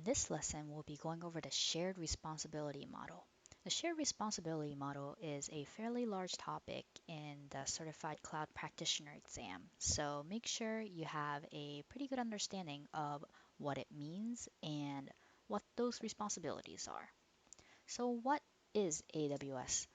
this lesson, we'll be going over the shared responsibility model. The shared responsibility model is a fairly large topic in the Certified Cloud Practitioner exam, so make sure you have a pretty good understanding of what it means and what those responsibilities are. So what is AWS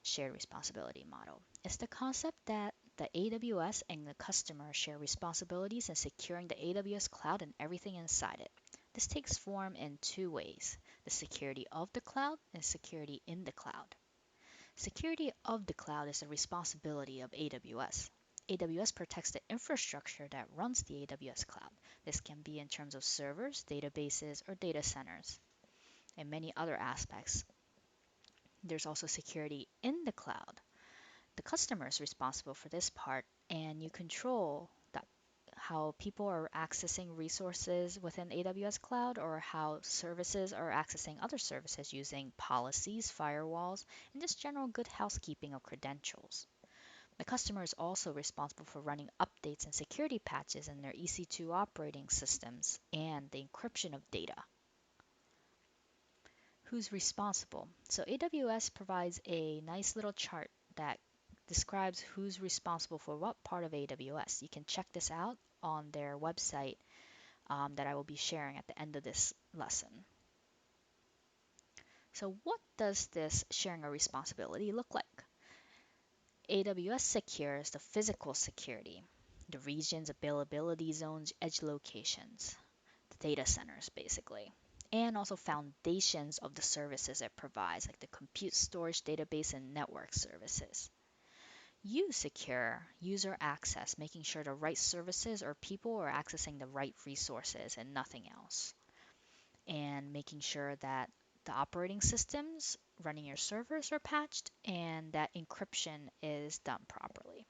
shared responsibility model? It's the concept that the AWS and the customer share responsibilities in securing the AWS cloud and everything inside it. This takes form in two ways: the security of the cloud and security in the cloud. Security of the cloud is the responsibility of AWS. AWS protects the infrastructure that runs the AWS cloud. This can be in terms of servers, databases, or data centers, and many other aspects. There's also security in the cloud. The customer is responsible for this part, and you control how people are accessing resources within AWS cloud or how services are accessing other services using policies, firewalls, and just general good housekeeping of credentials. The customer is also responsible for running updates and security patches in their EC2 operating systems and the encryption of data. Who's responsible? So AWS provides a nice little chart that describes who's responsible for what part of AWS. You can check this out on their website that I will be sharing at the end of this lesson. So what does this sharing a responsibility look like? AWS secures the physical security, the regions, availability zones, edge locations, the data centers basically, and also foundations of the services it provides, like the compute, storage, database, and network services. You secure user access, making sure the right services or people are accessing the right resources and nothing else. And making sure that the operating systems running your servers are patched and that encryption is done properly.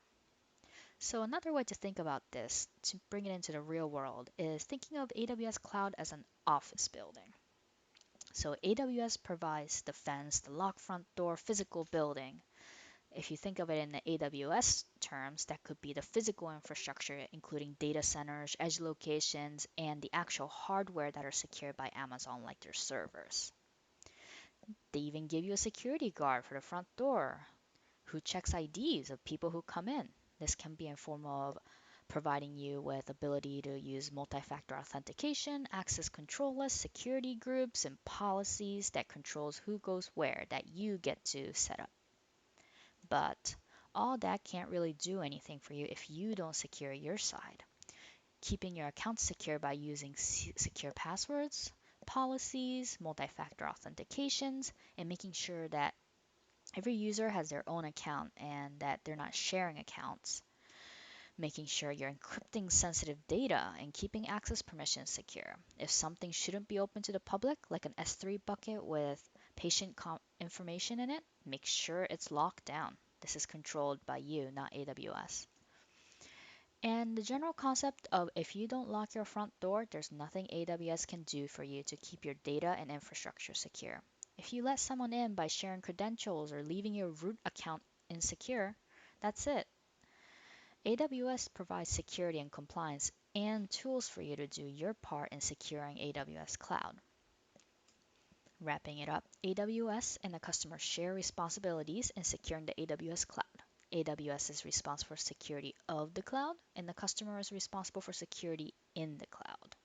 So another way to think about this, to bring it into the real world, is thinking of AWS Cloud as an office building. So AWS provides the fence, the lock front door, physical building. If you think of it in the AWS terms, that could be the physical infrastructure, including data centers, edge locations, and the actual hardware that are secured by Amazon, like their servers. They even give you a security guard for the front door who checks IDs of people who come in. This can be in form of providing you with ability to use multi-factor authentication, access control lists, security groups, and policies that controls who goes where that you get to set up. But all that can't really do anything for you if you don't secure your side. Keeping your account secure by using secure passwords, policies, multi-factor authentications, and making sure that every user has their own account and that they're not sharing accounts. Making sure you're encrypting sensitive data and keeping access permissions secure. If something shouldn't be open to the public, like an S3 bucket with patient information in it, make sure it's locked down. This is controlled by you, not AWS. And the general concept of if you don't lock your front door, there's nothing AWS can do for you to keep your data and infrastructure secure. If you let someone in by sharing credentials or leaving your root account insecure, that's it. AWS provides security and compliance and tools for you to do your part in securing AWS Cloud. Wrapping it up, AWS and the customer share responsibilities in securing the AWS Cloud. AWS is responsible for security of the cloud, and the customer is responsible for security in the cloud.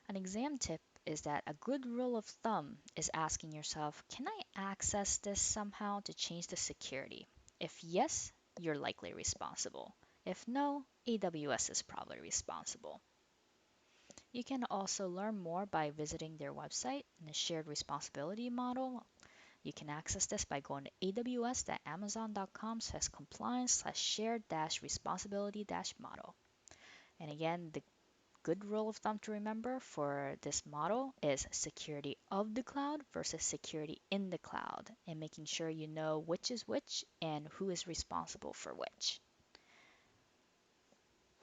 An exam tip is that a good rule of thumb is asking yourself, can I access this somehow to change the security? If yes, you're likely responsible. If no, AWS is probably responsible. You can also learn more by visiting their website and the shared responsibility model. You can access this by going to aws.amazon.com/compliance/shared-responsibility-model. And again, the good rule of thumb to remember for this model is security of the cloud versus security in the cloud, and making sure you know which is which and who is responsible for which.